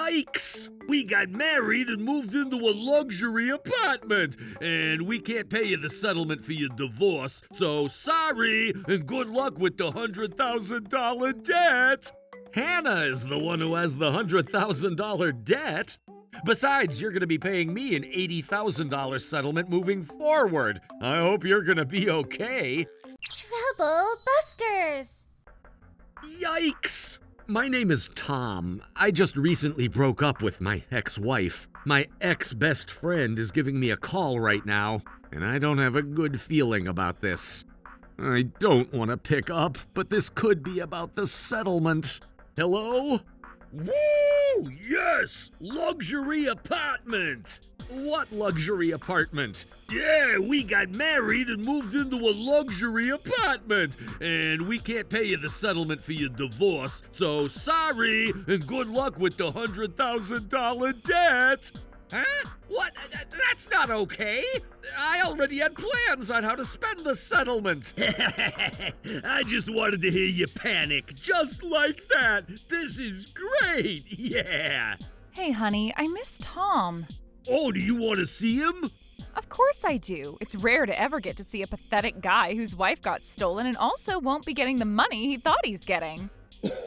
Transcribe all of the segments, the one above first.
Yikes! We got married and moved into a luxury apartment, and we can't pay you the settlement for your divorce, so sorry, and good luck with the $100,000 debt. Hannah is the one who has the $100,000 debt. Besides, you're going to be paying me an $80,000 settlement moving forward. I hope you're going to be okay. Trouble Busters! Yikes! My name is Tom. I just recently broke up with my ex-wife. My ex-best friend is giving me a call right now, and I don't have a good feeling about this. I don't want to pick up, but this could be about the settlement. Hello? Woo! Yes! Luxury apartment! What luxury apartment? Yeah, we got married and moved into a luxury apartment, and we can't pay you the settlement for your divorce, so sorry, and good luck with the $100,000 debt. Huh? What? That's not okay. I already had plans on how to spend the settlement. I just wanted to hear you panic, just like that. This is great, yeah. Hey, honey, I miss Tom. Oh, do you want to see him? Of course I do. It's rare to ever get to see a pathetic guy whose wife got stolen and also won't be getting the money he thought he's getting.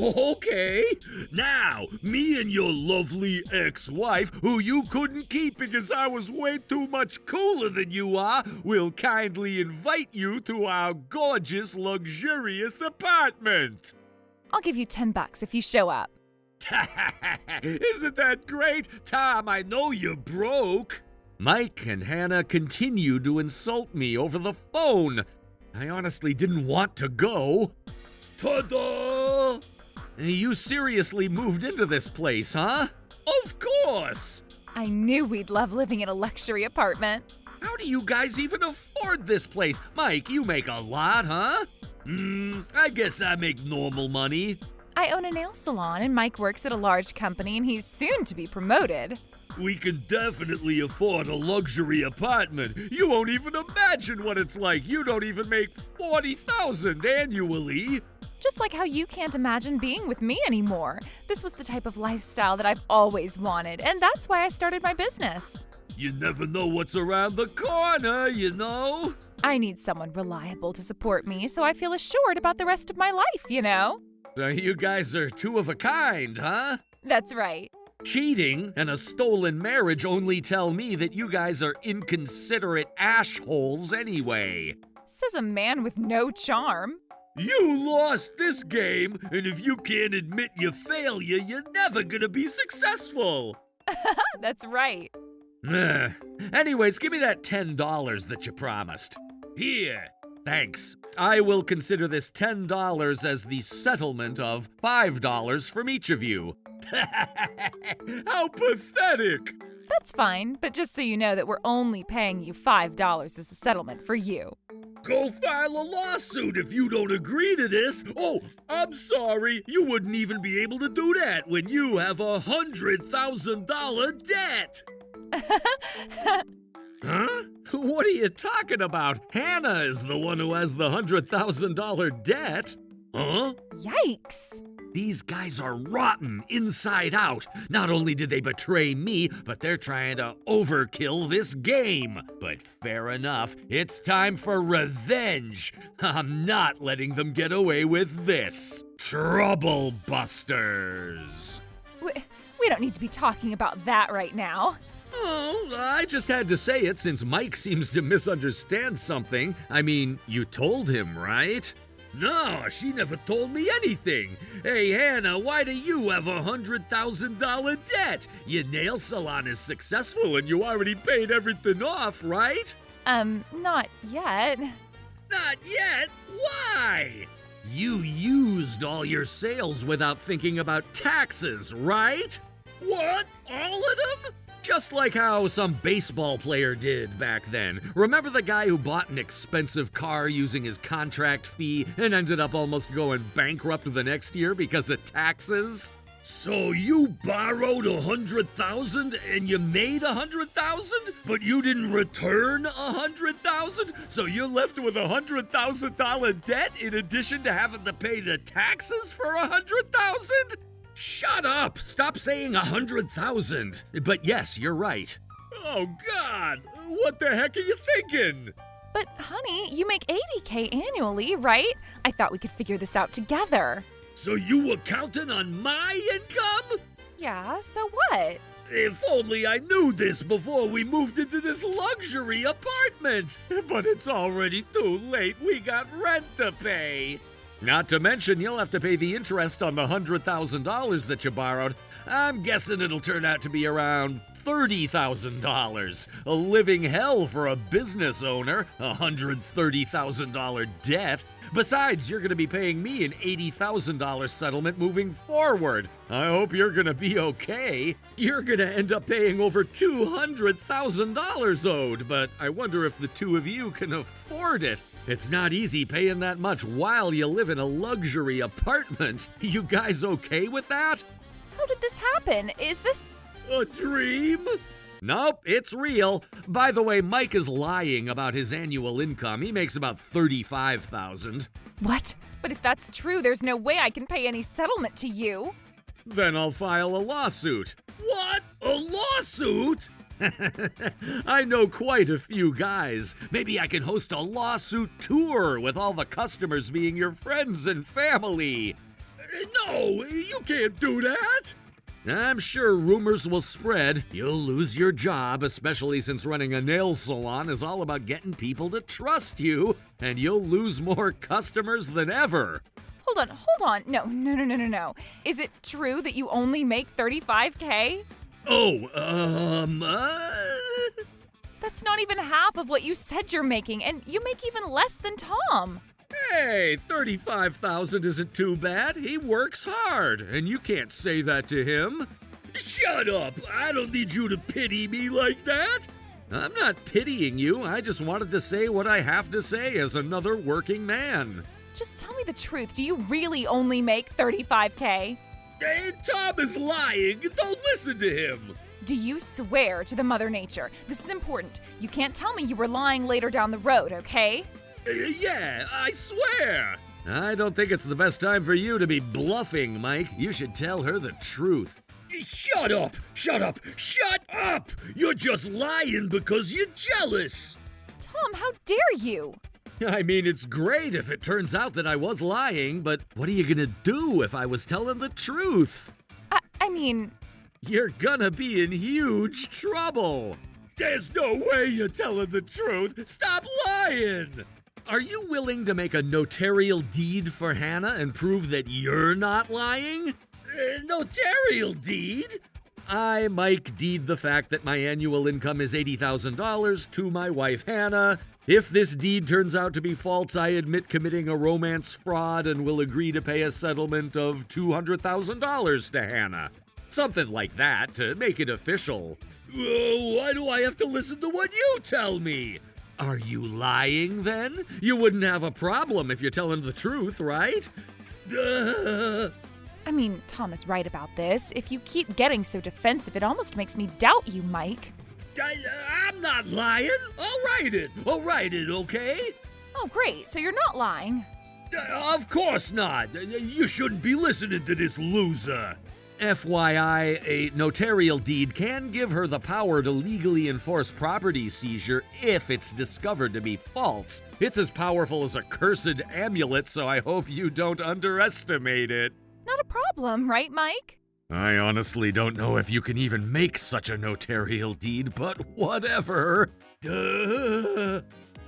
Okay. Now, me and your lovely ex-wife, who you couldn't keep because I was way too much cooler than you are, will kindly invite you to our gorgeous, luxurious apartment. I'll give you $10 if you show up. Isn't that great? Tom, I know you're broke. Mike and Hannah continued to insult me over the phone. I honestly didn't want to go. Ta-da! You seriously moved into this place, huh? Of course! I knew we'd love living in a luxury apartment. How do you guys even afford this place? Mike, you make a lot, huh? I guess I make normal money. I own a nail salon and Mike works at a large company and he's soon to be promoted. We can definitely afford a luxury apartment. You won't even imagine what it's like. You don't even make $40,000 annually. Just like how you can't imagine being with me anymore. This was the type of lifestyle that I've always wanted, and that's why I started my business. You never know what's around the corner, you know? I need someone reliable to support me so I feel assured about the rest of my life, you know? So you guys are two of a kind, huh? That's right. Cheating and a stolen marriage only tell me that you guys are inconsiderate ashholes anyway. Says a man with no charm. You lost this game, and if you can't admit your failure, you're never gonna be successful. That's right. Anyways, give me that $10 that you promised. Here. Thanks. I will consider this $10 as the settlement of $5 from each of you. How pathetic! That's fine, but just so you know that we're only paying you $5 as a settlement for you. Go file a lawsuit if you don't agree to this. Oh, I'm sorry. You wouldn't even be able to do that when you have a $100,000 debt. Huh? What are you talking about? Hannah is the one who has the $100,000 debt. Huh? Yikes! These guys are rotten inside out. Not only did they betray me, but they're trying to overkill this game. But fair enough, it's time for revenge. I'm not letting them get away with this. Trouble Busters. We don't need to be talking about that right now. Oh, I just had to say it since Mike seems to misunderstand something. I mean, you told him, right? No, she never told me anything. Hey, Hannah, why do you have a $100,000 debt? Your nail salon is successful and you already paid everything off, right? Not yet. Not yet? Why? You used all your sales without thinking about taxes, right? What? All of them? Just like how some baseball player did back then. Remember the guy who bought an expensive car using his contract fee and ended up almost going bankrupt the next year because of taxes? So you borrowed $100,000 and you made $100,000, but you didn't return $100,000, so you're left with a $100,000 debt in addition to having to pay the taxes for $100,000? Shut up! Stop saying 100,000. But yes, you're right. Oh, God! What the heck are you thinking? But honey, you make $80K annually, right? I thought we could figure this out together. So you were counting on my income? Yeah, so what? If only I knew this before we moved into this luxury apartment. But it's already too late. We got rent to pay. Not to mention, you'll have to pay the interest on the $100,000 that you borrowed. I'm guessing it'll turn out to be around $30,000. A living hell for a business owner, a $130,000 debt. Besides, you're going to be paying me an $80,000 settlement moving forward. I hope you're going to be okay. You're going to end up paying over $200,000 owed, but I wonder if the two of you can afford it. It's not easy paying that much while you live in a luxury apartment. You guys okay with that? How did this happen? Is this... A dream? Nope, it's real. By the way, Mike is lying about his annual income. He makes about $35,000. What? But if that's true, there's no way I can pay any settlement to you. Then I'll file a lawsuit. What? A lawsuit? I know quite a few guys. Maybe I can host a lawsuit tour with all the customers being your friends and family. No, you can't do that. I'm sure rumors will spread. You'll lose your job, especially since running a nail salon is all about getting people to trust you, and you'll lose more customers than ever. Hold on. No. Is it true that you only make $35K? That's not even half of what you said you're making, and you make even less than Tom. Hey, $35,000 isn't too bad. He works hard, and you can't say that to him. Shut up! I don't need you to pity me like that. I'm not pitying you. I just wanted to say what I have to say as another working man. Just tell me the truth. Do you really only make $35K? Hey, Tom is lying. Don't listen to him. Do you swear to the Mother Nature? This is important. You can't tell me you were lying later down the road, okay? Yeah, I swear. I don't think it's the best time for you to be bluffing, Mike. You should tell her the truth. Shut up! Shut up! Shut up! You're just lying because you're jealous. Tom, how dare you? I mean, it's great if it turns out that I was lying, but what are you gonna do if I was telling the truth? I mean... You're gonna be in huge trouble. There's no way you're telling the truth. Stop lying. Are you willing to make a notarial deed for Hannah and prove that you're not lying? Notarial deed? I, Mike, deed the fact that my annual income is $80,000 to my wife Hannah. If this deed turns out to be false, I admit committing a romance fraud and will agree to pay a settlement of $200,000 to Hannah. Something like that to make it official. Why do I have to listen to what you tell me? Are you lying then? You wouldn't have a problem if you're telling the truth, right? I mean, Tom is right about this. If you keep getting so defensive, it almost makes me doubt you, Mike. I'm not lying. I'll write it, okay? Oh, great. So you're not lying. Of course not. You shouldn't be listening to this loser. FYI, a notarial deed can give her the power to legally enforce property seizure if it's discovered to be false. It's as powerful as a cursed amulet, so I hope you don't underestimate it. Not a problem, right, Mike? I honestly don't know if you can even make such a notarial deed, but whatever.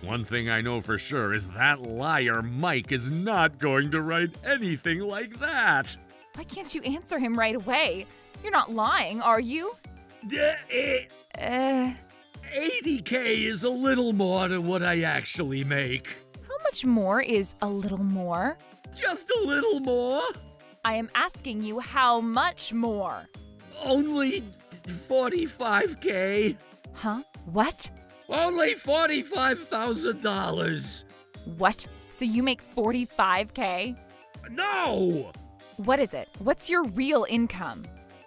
One thing I know for sure is that liar Mike is not going to write anything like that. Why can't you answer him right away? You're not lying, are you? 80K is a little more than what I actually make. How much more is a little more? Just a little more. I am asking you how much more? Only 45K. Huh? What? Only $45,000. What? So you make 45K? No! What is it? What's your real income?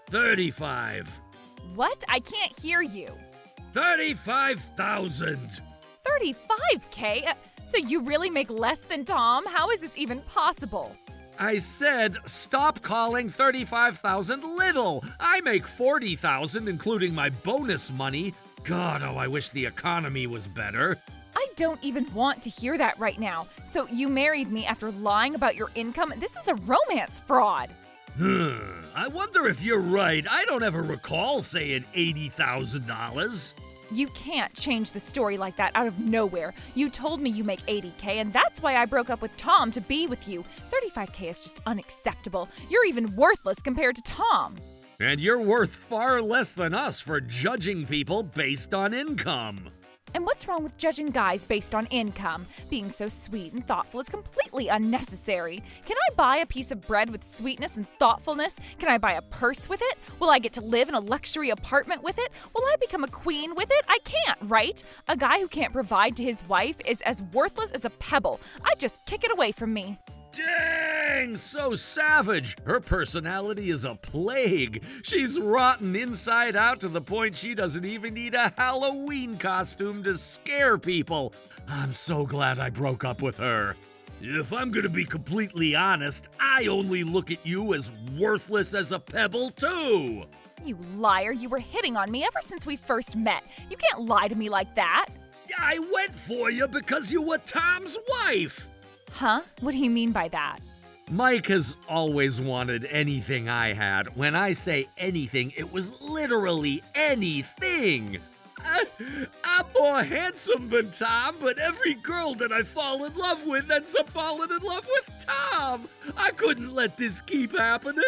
35. What? I can't hear you. 35,000. 35K? So you really make less than Tom? How is this even possible? I said stop calling 35,000 little. I make 40,000 including my bonus money. God, oh, I wish the economy was better. I don't even want to hear that right now. So you married me after lying about your income? This is a romance fraud. I wonder if you're right. I don't ever recall saying $80,000. You can't change the story like that out of nowhere. You told me you make $80K, and that's why I broke up with Tom to be with you. $35K is just unacceptable. You're even worthless compared to Tom. And you're worth far less than us for judging people based on income. And what's wrong with judging guys based on income? Being so sweet and thoughtful is completely unnecessary. Can I buy a piece of bread with sweetness and thoughtfulness? Can I buy a purse with it? Will I get to live in a luxury apartment with it? Will I become a queen with it? I can't, right? A guy who can't provide to his wife is as worthless as a pebble. I'd just kick it away from me. Dang, so savage. Her personality is a plague. She's rotten inside out to the point she doesn't even need a Halloween costume to scare people. I'm so glad I broke up with her. If I'm gonna be completely honest, I only look at you as worthless as a pebble, too. You liar, you were hitting on me ever since we first met. You can't lie to me like that. I went for you because you were Tom's wife. Huh? What do you mean by that? Mike has always wanted anything I had. When I say anything, it was literally anything. I'm more handsome than Tom, but every girl that I fall in love with ends up falling in love with Tom. I couldn't let this keep happening.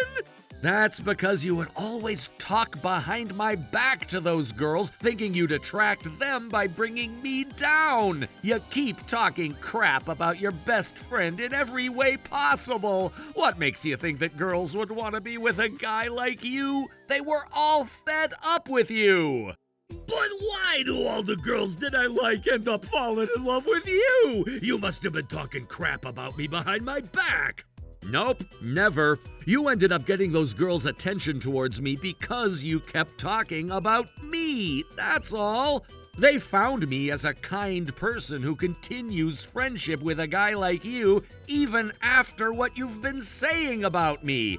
That's because you would always talk behind my back to those girls, thinking you'd attract them by bringing me down. You keep talking crap about your best friend in every way possible. What makes you think that girls would want to be with a guy like you? They were all fed up with you. But why do all the girls that I like end up falling in love with you? You must have been talking crap about me behind my back. Nope, never. You ended up getting those girls' attention towards me because you kept talking about me, that's all. They found me as a kind person who continues friendship with a guy like you even after what you've been saying about me.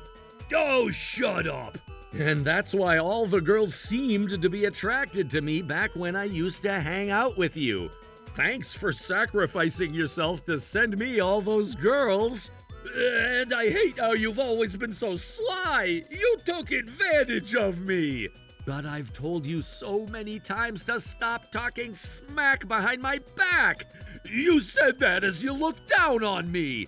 Oh, shut up. And that's why all the girls seemed to be attracted to me back when I used to hang out with you. Thanks for sacrificing yourself to send me all those girls. And I hate how you've always been so sly. You took advantage of me. But I've told you so many times to stop talking smack behind my back. You said that as you looked down on me.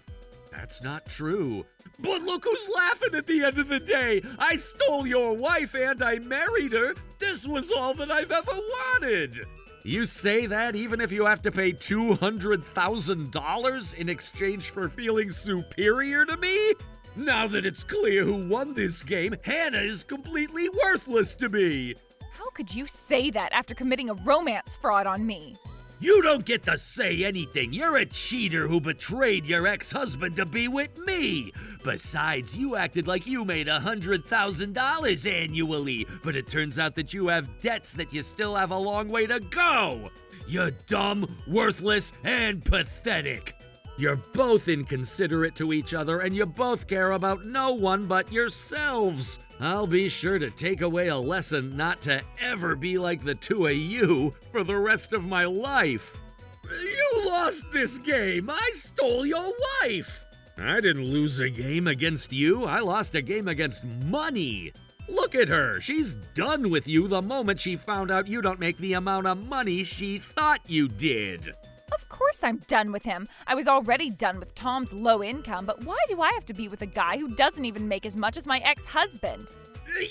That's not true. But look who's laughing at the end of the day. I stole your wife and I married her. This was all that I've ever wanted. You say that even if you have to pay $200,000 in exchange for feeling superior to me? Now that it's clear who won this game, Hannah is completely worthless to me. How could you say that after committing a romance fraud on me? You don't get to say anything. You're a cheater who betrayed your ex-husband to be with me. Besides, you acted like you made $100,000 annually, but it turns out that you have debts that you still have a long way to go. You're dumb, worthless, and pathetic. You're both inconsiderate to each other, and you both care about no one but yourselves. I'll be sure to take away a lesson not to ever be like the two of you for the rest of my life. You lost this game. I stole your wife. I didn't lose a game against you. I lost a game against money. Look at her. She's done with you the moment she found out you don't make the amount of money she thought you did. Of course I'm done with him. I was already done with Tom's low income, but why do I have to be with a guy who doesn't even make as much as my ex-husband?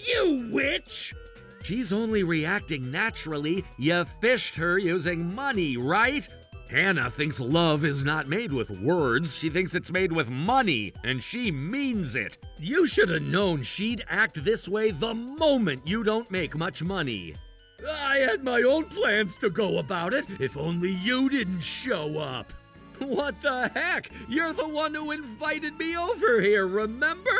You witch! She's only reacting naturally. You fished her using money, right? Hannah thinks love is not made with words. She thinks it's made with money, and she means it. You should have known she'd act this way the moment you don't make much money. I had my own plans to go about it, if only you didn't show up. What the heck? You're the one who invited me over here, remember?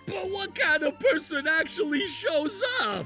But what kind of person actually shows up?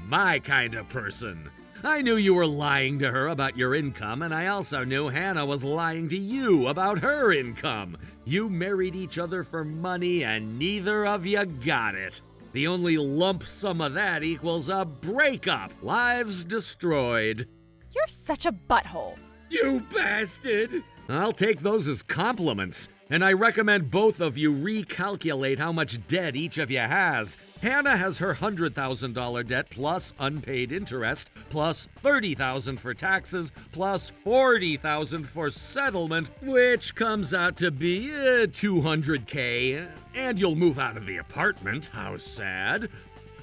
My kind of person. I knew you were lying to her about your income, and I also knew Hannah was lying to you about her income. You married each other for money, and neither of you got it. The only lump sum of that equals a breakup. Lives destroyed. You're such a butthole. You bastard! I'll take those as compliments, and I recommend both of you recalculate how much debt each of you has. Hannah has her $100,000 debt plus unpaid interest, plus $30,000 for taxes, plus $40,000 for settlement, which comes out to be $200K, and you'll move out of the apartment. How sad.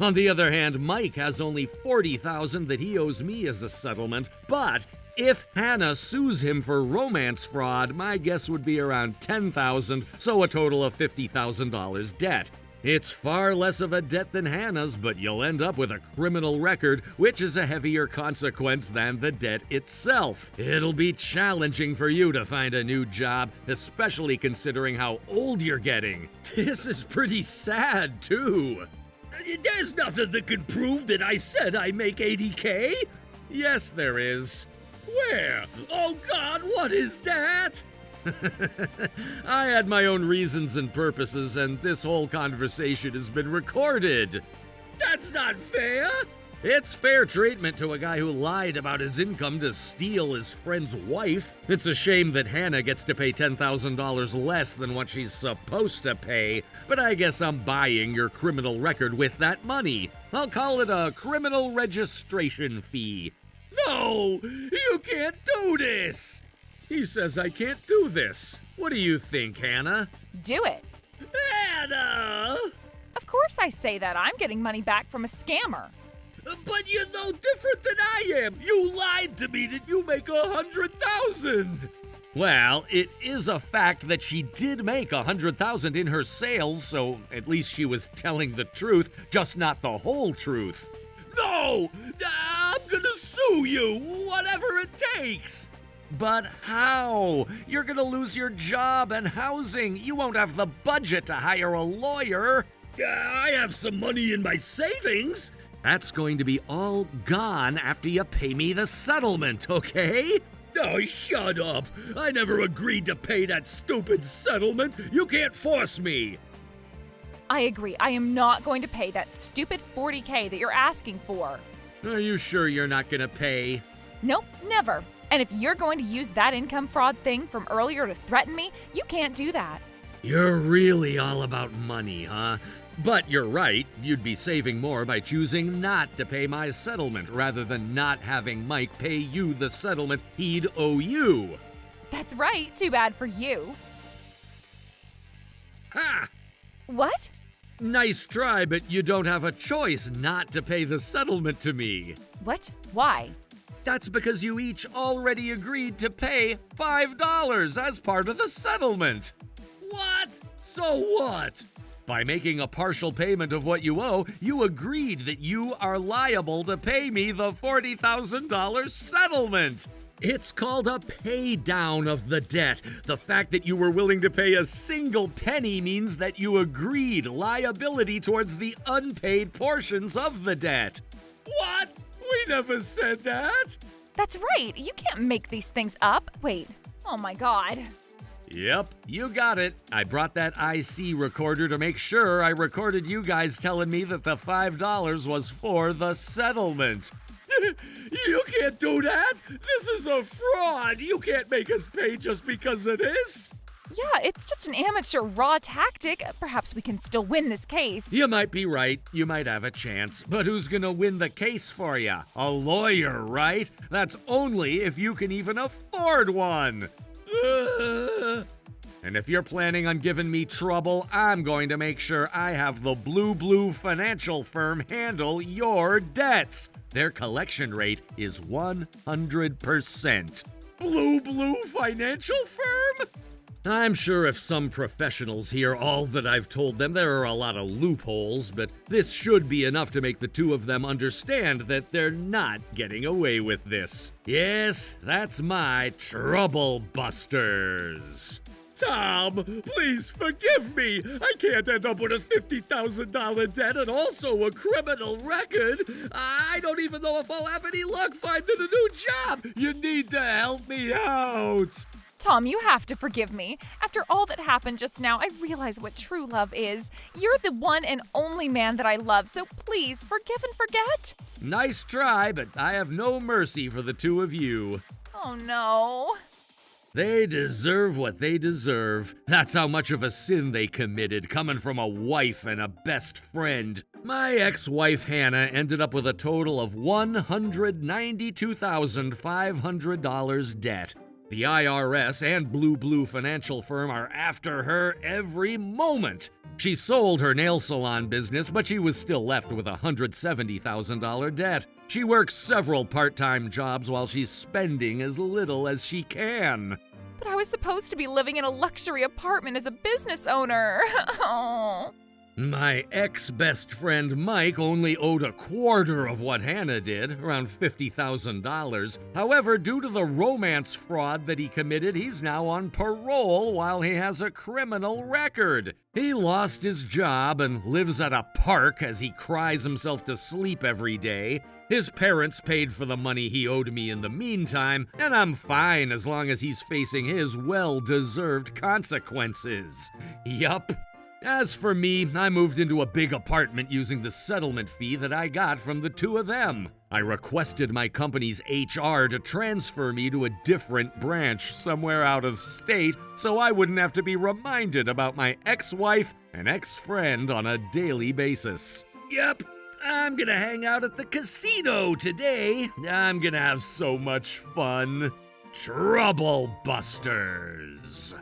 On the other hand, Mike has only $40,000 that he owes me as a settlement, but if Hannah sues him for romance fraud, my guess would be around $10,000, so a total of $50,000 debt. It's far less of a debt than Hannah's, but you'll end up with a criminal record, which is a heavier consequence than the debt itself. It'll be challenging for you to find a new job, especially considering how old you're getting. This is pretty sad, too. There's nothing that can prove that I said I make $80K. Yes, there is. Where? Oh God, what is that? I had my own reasons and purposes, and this whole conversation has been recorded. That's not fair. It's fair treatment to a guy who lied about his income to steal his friend's wife. It's a shame that Hannah gets to pay $10,000 less than what she's supposed to pay, but I guess I'm buying your criminal record with that money. I'll call it a criminal registration fee. No, you can't do this! He says I can't do this. What do you think, Hannah? Do it. Hannah! Of course I say that. I'm getting money back from a scammer. But you're no different than I am. You lied to me that you make $100,000. Well, it is a fact that she did make $100,000 in her sales, so at least she was telling the truth, just not the whole truth. No! I'm gonna sue you, whatever it takes! But how? You're gonna lose your job and housing. You won't have the budget to hire a lawyer. I have some money in my savings. That's going to be all gone after you pay me the settlement, okay? Oh, shut up. I never agreed to pay that stupid settlement. You can't force me. I agree. I am not going to pay that stupid $40K that you're asking for. Are you sure you're not gonna pay? Nope, never. And if you're going to use that income fraud thing from earlier to threaten me, you can't do that. You're really all about money, huh? But you're right, you'd be saving more by choosing not to pay my settlement rather than not having Mike pay you the settlement he'd owe you. That's right. Too bad for you. Ha! What? Nice try, but you don't have a choice not to pay the settlement to me. What? Why? That's because you each already agreed to pay $5 as part of the settlement. What? So what? By making a partial payment of what you owe, you agreed that you are liable to pay me the $40,000 settlement. It's called a pay down of the debt. The fact that you were willing to pay a single penny means that you agreed liability towards the unpaid portions of the debt. What? We never said that. That's right. You can't make these things up. Wait. Oh my God. Yep, you got it. I brought that IC recorder to make sure I recorded you guys telling me that the $5 was for the settlement. You can't do that. This is a fraud. You can't make us pay just because it is. Yeah, it's just an amateur raw tactic. Perhaps we can still win this case. You might be right. You might have a chance. But who's gonna win the case for you? A lawyer, right? That's only if you can even afford one. And if you're planning on giving me trouble, I'm going to make sure I have the Blue Financial Firm handle your debts. Their collection rate is 100%. Blue Financial Firm? I'm sure if some professionals hear all that I've told them, there are a lot of loopholes, but this should be enough to make the two of them understand that they're not getting away with this. Yes, that's my Trouble Busters. Tom, please forgive me. I can't end up with a $50,000 debt and also a criminal record. I don't even know if I'll have any luck finding a new job. You need to help me out. Tom, you have to forgive me. After all that happened just now, I realize what true love is. You're the one and only man that I love, so please forgive and forget. Nice try, but I have no mercy for the two of you. Oh no. They deserve what they deserve. That's how much of a sin they committed, coming from a wife and a best friend. My ex-wife Hannah ended up with a total of $192,500 debt. The IRS and Blue Financial Firm are after her every moment. She sold her nail salon business, but she was still left with a $170,000 debt. She works several part-time jobs while she's spending as little as she can. But I was supposed to be living in a luxury apartment as a business owner. Oh. My ex-best friend Mike only owed a quarter of what Hannah did, around $50,000. However, due to the romance fraud that he committed, he's now on parole while he has a criminal record. He lost his job and lives at a park as he cries himself to sleep every day. His parents paid for the money he owed me in the meantime, and I'm fine as long as he's facing his well-deserved consequences. Yup. As for me, I moved into a big apartment using the settlement fee that I got from the two of them. I requested my company's HR to transfer me to a different branch somewhere out of state so I wouldn't have to be reminded about my ex-wife and ex-friend on a daily basis. Yep, I'm gonna hang out at the casino today. I'm gonna have so much fun. Trouble Busters.